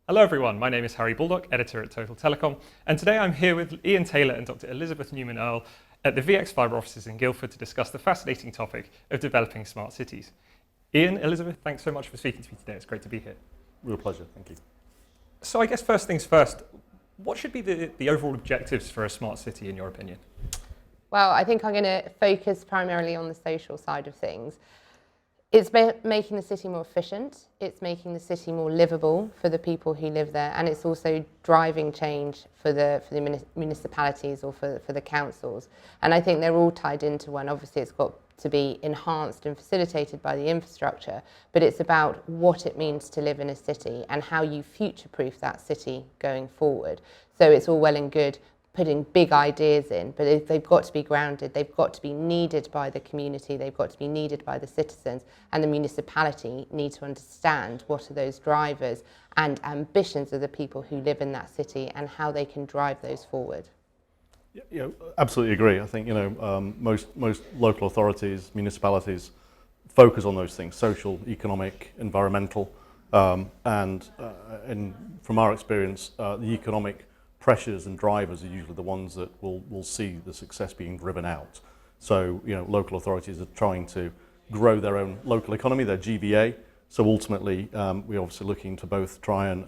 Hello everyone, my name is Harry Baldock, editor at Total Telecom, and today I'm here with Ian Taylor and Dr. Elizabeth Newman-Earl at the VX Fibre offices in Guildford to discuss the fascinating topic of developing smart cities. Ian, Elizabeth, thanks so much for speaking to me today. It's great to be here. Real pleasure, thank you. So I guess first things first, what should be the overall objectives for a smart city in your opinion? Well, I think I'm going to focus primarily on the social side of things. It's making the city more efficient, it's making the city more livable for the people who live there, and it's also driving change for the municipalities or for the councils. And I think they're all tied into one. Obviously, it's got to be enhanced and facilitated by the infrastructure, but it's about what it means to live in a city and how you future-proof that city going forward. So it's all well and good putting big ideas in, but they've got to be grounded, they've got to be needed by the community, they've got to be needed by the citizens, and the municipality need to understand what are those drivers and ambitions of the people who live in that city and how they can drive those forward. Yeah, absolutely agree. I think most local authorities, municipalities focus on those things: social, economic, environmental, and from our experience, the economic pressures and drivers are usually the ones that will see the success being driven out. So, local authorities are trying to grow their own local economy, their GVA. So ultimately, we're obviously looking to both try and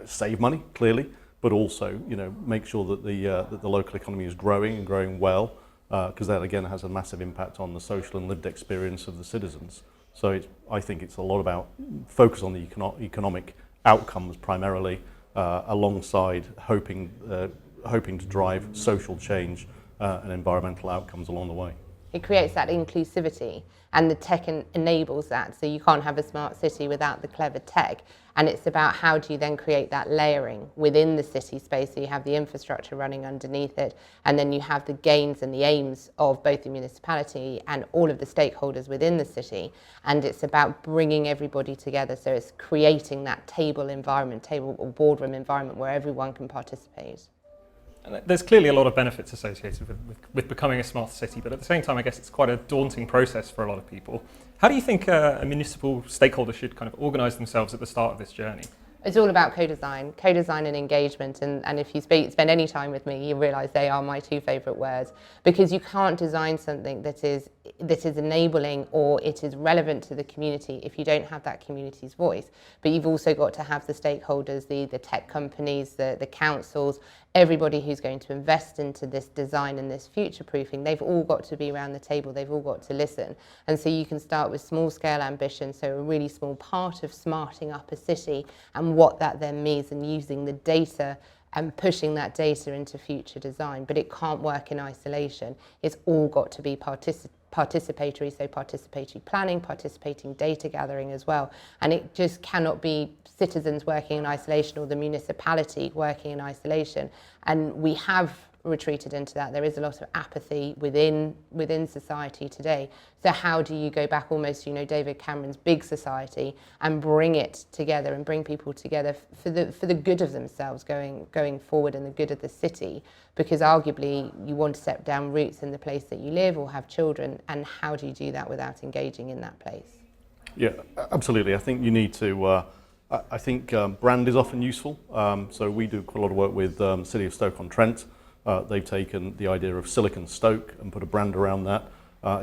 save money, clearly, but also, make sure that the local economy is growing and growing well, because that again has a massive impact on the social and lived experience of the citizens. So I think it's a lot about focus on the economic outcomes primarily, alongside hoping to drive social change and environmental outcomes along the way. It creates that inclusivity, and the tech enables that. So you can't have a smart city without the clever tech. And it's about how do you then create that layering within the city space, so you have the infrastructure running underneath it, and then you have the gains and the aims of both the municipality and all of the stakeholders within the city. And it's about bringing everybody together, so it's creating that table or boardroom environment where everyone can participate. And there's clearly a lot of benefits associated with becoming a smart city, but at the same time, I guess it's quite a daunting process for a lot of people. How do you think a municipal stakeholder should kind of organise themselves at the start of this journey? It's all about co-design and engagement, and if you spend any time with me, you realise they are my two favourite words, because you can't design something that is enabling or it is relevant to the community if you don't have that community's voice. But you've also got to have the stakeholders, the tech companies, the councils, everybody who's going to invest into this design and this future proofing. They've all got to be around the table, they've all got to listen. And so you can start with small scale ambition, so a really small part of smarting up a city and what that then means, and using the data and pushing that data into future design. But it can't work in isolation. It's all got to be participatory, so participatory planning, participating data gathering as well. And it just cannot be citizens working in isolation or the municipality working in isolation. And we have retreated into that. There is a lot of apathy within society today. So how do you go back almost, David Cameron's big society and bring it together and bring people together for the good of themselves going forward and the good of the city? Because arguably you want to set down roots in the place that you live or have children, and how do you do that without engaging in that place? Yeah, absolutely. I think you need to, I think brand is often useful. So we do quite a lot of work with the City of Stoke-on-Trent. They've taken the idea of Silicon Stoke and put a brand around that.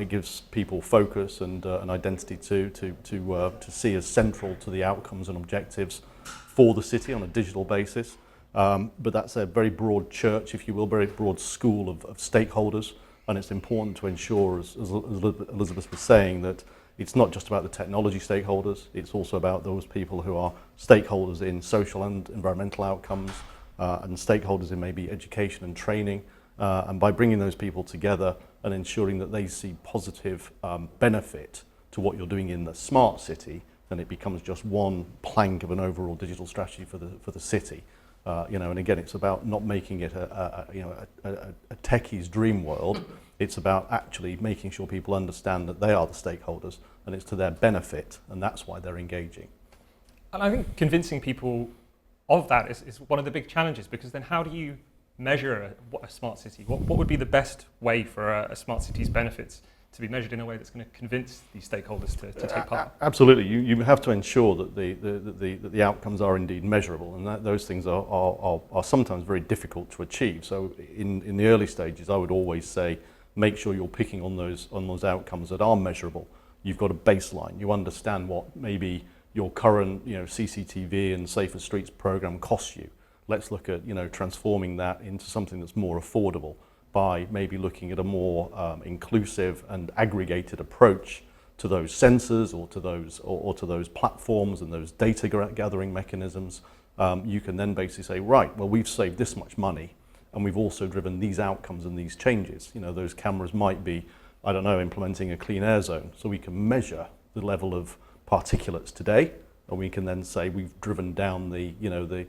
It gives people focus and an identity to see as central to the outcomes and objectives for the city on a digital basis. But that's a very broad church, if you will, very broad school of stakeholders. And it's important to ensure, as Elizabeth was saying, that it's not just about the technology stakeholders, it's also about those people who are stakeholders in social and environmental outcomes, and stakeholders in maybe education and training, and by bringing those people together and ensuring that they see positive benefit to what you're doing in the smart city, then it becomes just one plank of an overall digital strategy for the city. And again, it's about not making it a techie's dream world. It's about actually making sure people understand that they are the stakeholders and it's to their benefit, and that's why they're engaging. And I think convincing people of that is one of the big challenges, because then how do you measure a smart city? What would be the best way for a smart city's benefits to be measured in a way that's going to convince these stakeholders to take part? Absolutely. You have to ensure that the outcomes are indeed measurable, and that those things are sometimes very difficult to achieve. So in the early stages, I would always say, make sure you're picking on those outcomes that are measurable. You've got a baseline. You understand what maybe your current CCTV and Safer Streets program costs you. Let's look at transforming that into something that's more affordable by maybe looking at a more inclusive and aggregated approach to those sensors or to those platforms and those data gathering mechanisms. You can then basically say, right, well, we've saved this much money and we've also driven these outcomes and these changes. Those cameras might be, I don't know, implementing a clean air zone, so we can measure the level of particulates today, and we can then say we've driven down the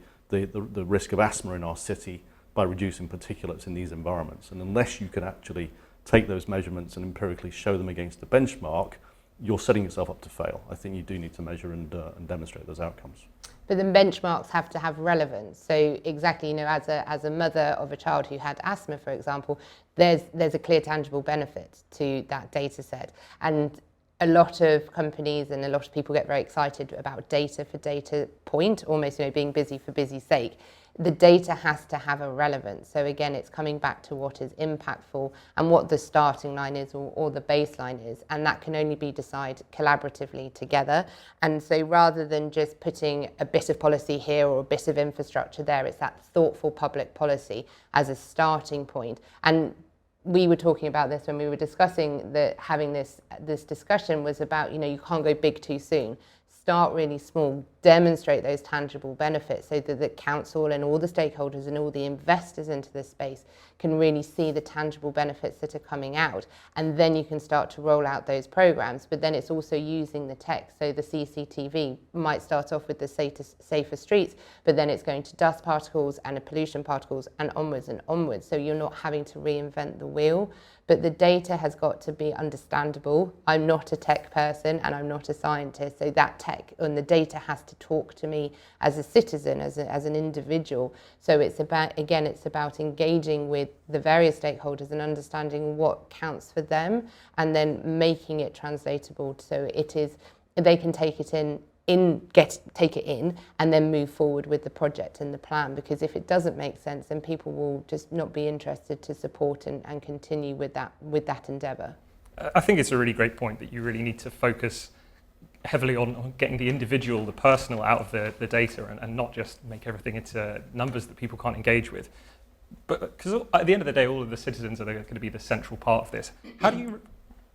risk of asthma in our city by reducing particulates in these environments. And unless you can actually take those measurements and empirically show them against the benchmark, you're setting yourself up to fail. I think you do need to measure and demonstrate those outcomes. But the benchmarks have to have relevance. So exactly, as a mother of a child who had asthma, for example, there's a clear tangible benefit to that data set. And a lot of companies and a lot of people get very excited about data for data point, almost being busy for busy's sake. The data has to have a relevance. So again, it's coming back to what is impactful and what the starting line is or the baseline is. And that can only be decided collaboratively together. And so rather than just putting a bit of policy here or a bit of infrastructure there, it's that thoughtful public policy as a starting point. And we were talking about this when we were discussing that having this discussion was about, you can't go big too soon. Start really small, demonstrate those tangible benefits so that the council and all the stakeholders and all the investors into this space can really see the tangible benefits that are coming out. And then you can start to roll out those programs. But then it's also using the tech. So the CCTV might start off with the safer streets, but then it's going to dust particles and pollution particles and onwards and onwards. So you're not having to reinvent the wheel. But the data has got to be understandable. I'm not a tech person and I'm not a scientist, so that tech and the data has to talk to me as a citizen, as an individual. So it's about engaging with the various stakeholders and understanding what counts for them and then making it translatable so they can take it in and then move forward with the project and the plan, because if it doesn't make sense then people will just not be interested to support and continue with that endeavour. I think it's a really great point that you really need to focus heavily on getting the individual, the personal out of the data and not just make everything into numbers that people can't engage with. But because at the end of the day all of the citizens are going to be the central part of this. How do you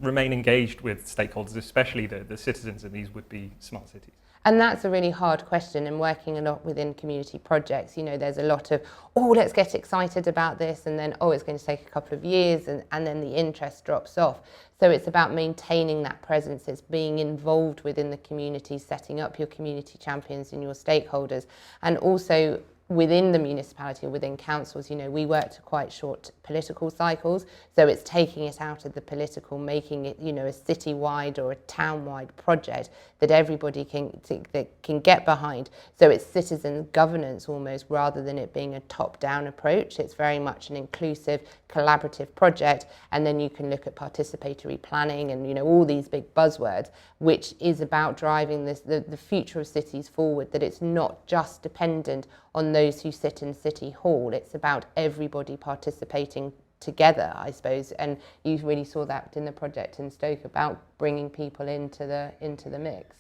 remain engaged with stakeholders, especially the citizens in these would-be smart cities? And that's a really hard question, and working a lot within community projects, there's a lot of, let's get excited about this, and then, it's going to take a couple of years, and then the interest drops off. So it's about maintaining that presence, it's being involved within the community, setting up your community champions and your stakeholders, and also within the municipality or within councils, we work to quite short political cycles, so it's taking it out of the political, making it, a city-wide or a town-wide project that everybody can get behind. So it's citizen governance almost, rather than it being a top-down approach. It's very much an inclusive, collaborative project, and then you can look at participatory planning and all these big buzzwords, which is about driving the future of cities forward. That it's not just dependent on those who sit in City Hall. It's about everybody participating together, I suppose, and you really saw that in the project in Stoke about bringing people into the mix.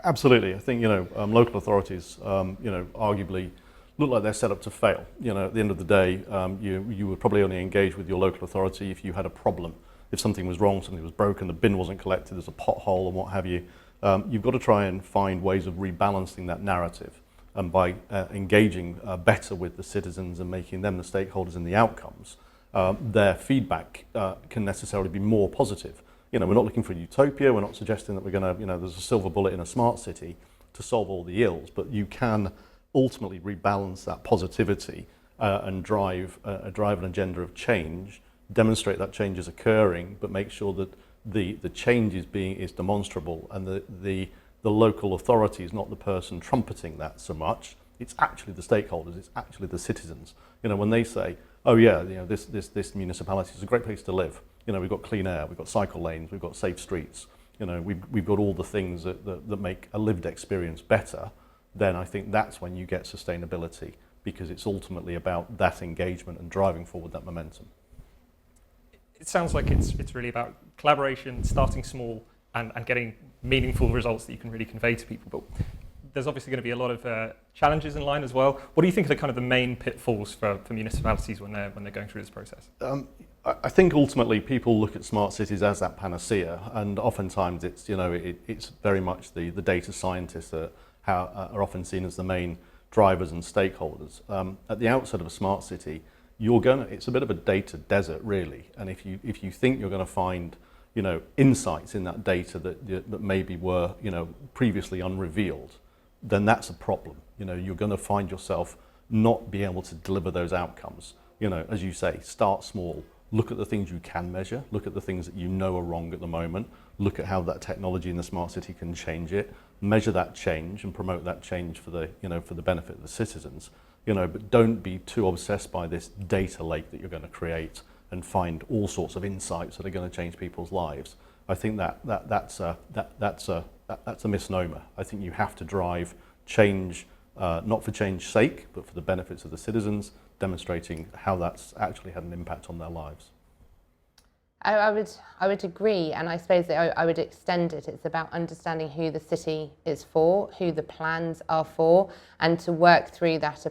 Absolutely. I think local authorities arguably look like they're set up to fail. At the end of the day, you would probably only engage with your local authority if you had a problem. If something was wrong, something was broken, the bin wasn't collected, there's a pothole and what have you. You've got to try and find ways of rebalancing that narrative, and by engaging better with the citizens and making them the stakeholders in the outcomes, their feedback can necessarily be more positive. We're not looking for a utopia, we're not suggesting that we're going to, there's a silver bullet in a smart city to solve all the ills, but you can ultimately rebalance that positivity and drive an agenda of change, demonstrate that change is occurring, but make sure that the change is demonstrable, and the local authority is not the person trumpeting that so much. It's actually the stakeholders, it's actually the citizens. When they say, this municipality is a great place to live, You know, we've got clean air, we've got cycle lanes, we've got safe streets. You know, we've got all the things that make a lived experience better. Then I think that's when you get sustainability, because it's ultimately about that engagement and driving forward that momentum. It sounds like it's really about collaboration, starting small, and getting meaningful results that you can really convey to people. But there's obviously going to be a lot of challenges in line as well. What do you think are the kind of the main pitfalls for municipalities when they're going through this process? I think ultimately people look at smart cities as that panacea, and oftentimes it's, you know, it's very much the data scientists that are often seen as the main drivers and stakeholders. At the outset of a smart city, it's a bit of a data desert really, and if you think you're going to find, you know, insights in that data that maybe were, you know, previously unrevealed, then that's a problem. You know, you're going to find yourself not be able to deliver those outcomes. You know, as you say, start small. Look at the things you can measure, look at the things that you know are wrong at the moment, look at how that technology in the smart city can change it, measure that change and promote that change for the, you know, for the benefit of the citizens. You know, but don't be too obsessed by this data lake that you're going to create and find all sorts of insights that are going to change people's lives. I think that's a misnomer. I think you have to drive change, not for change's sake, but for the benefits of the citizens, demonstrating how that's actually had an impact on their lives. I would agree, and I suppose that I would extend it. It's about understanding who the city is for, who the plans are for, and to work through that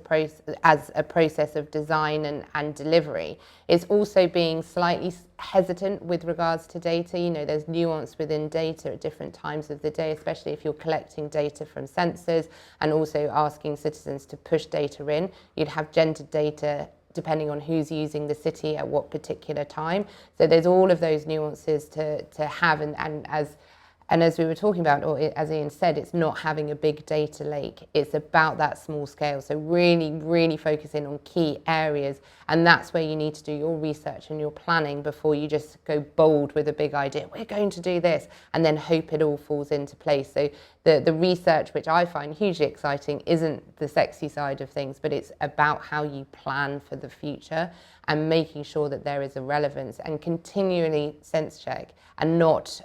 as a process of design and delivery. It's also being slightly hesitant with regards to data. You know, there's nuance within data at different times of the day, especially if you're collecting data from sensors and also asking citizens to push data in. You'd have gendered data depending on who's using the city at what particular time. So there's all of those nuances to have, and as we were talking about, or as Ian said, it's not having a big data lake. It's about that small scale. So really focusing on key areas, and that's where you need to do your research and your planning before you just go bold with a big idea. We're going to do this, and then hope it all falls into place. So the research, which I find hugely exciting, isn't the sexy side of things, but it's about how you plan for the future and making sure that there is a relevance and continually sense check, and not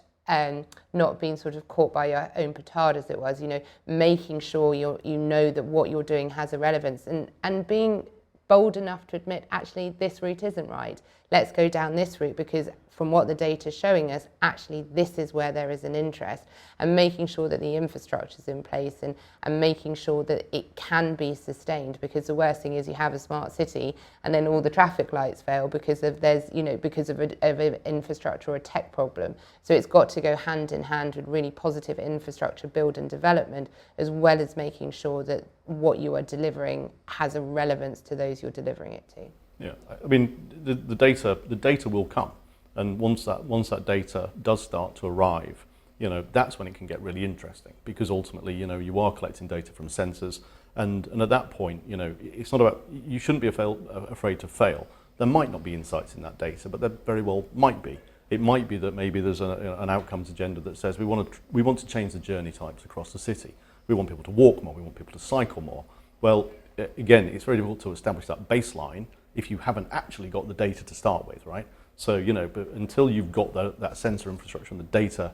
being sort of caught by your own petard, as it was, you know, making sure you know that what you're doing has a relevance, and being bold enough to admit, actually, this route isn't right. Let's go down this route, because from what the data is showing us, actually, this is where there is an interest, and making sure that the infrastructure is in place and making sure that it can be sustained, because the worst thing is you have a smart city and then all the traffic lights fail because of an infrastructure or a tech problem. So it's got to go hand in hand with really positive infrastructure build and development, as well as making sure that what you are delivering has a relevance to those you're delivering it to. Yeah, I mean, the data will come. And once that data does start to arrive, you know, that's when it can get really interesting, because ultimately, you know, you are collecting data from sensors, and at that point, you know, it's not about, you shouldn't be afraid to fail. There might not be insights in that data, but there very well might be. It might be that maybe there's an outcomes agenda that says we want to change the journey types across the city. We want people to walk more. We want people to cycle more. Well, again, it's very difficult to establish that baseline if you haven't actually got the data to start with, right? So, you know, but until you've got that sensor infrastructure and the data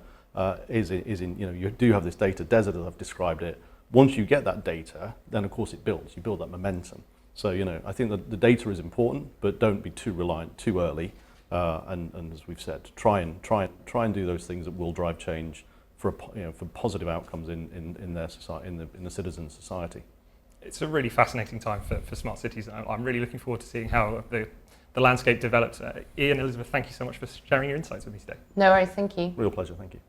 is in, you know, you do have this data desert, as I've described it. Once you get that data, then of course it builds. You build that momentum. So, you know, I think that the data is important, but don't be too reliant too early. And as we've said, try and do those things that will drive change for positive outcomes in their society, in the citizen society. It's a really fascinating time for smart cities. I'm really looking forward to seeing how the landscape develops. Ian, Elizabeth, thank you so much for sharing your insights with me today. No worries, thank you. Real pleasure, thank you.